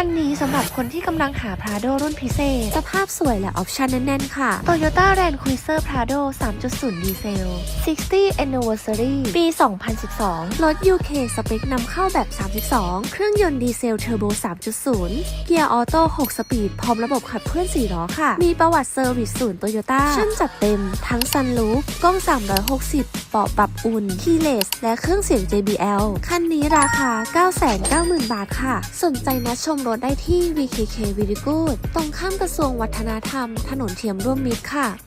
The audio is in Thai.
คันนี้สำหรับคนที่กำลังหา Prado รุ่นพิเศษสภาพสวยและออปชั่นแน่นๆค่ะ Toyota Land Cruiser Prado 3.0 ดีเซล 60 Anniversary ปี 2012 รถ UK สเปคนำเข้าแบบ 32 เครื่องยนต์ดีเซลเทอร์โบ 3.0 เกียร์ออโต้ 6 สปีดพร้อมระบบขับเคลื่อน 4 ล้อค่ะมีประวัติเซอร์วิสศูนย์ Toyota ชั่นจัดเต็มทั้งซันรูฟกล้อง 360 เบาะปรับอุ่นคีย์เลสและเครื่องเสียง JBL คันนี้ราคา 990,000 บาทค่ะสนใจนัดชมรถได้ที่ VKK Very Good ตรงข้ามกระทรวงวัฒนธรรมถนนเทียมร่วมมิตรค่ะ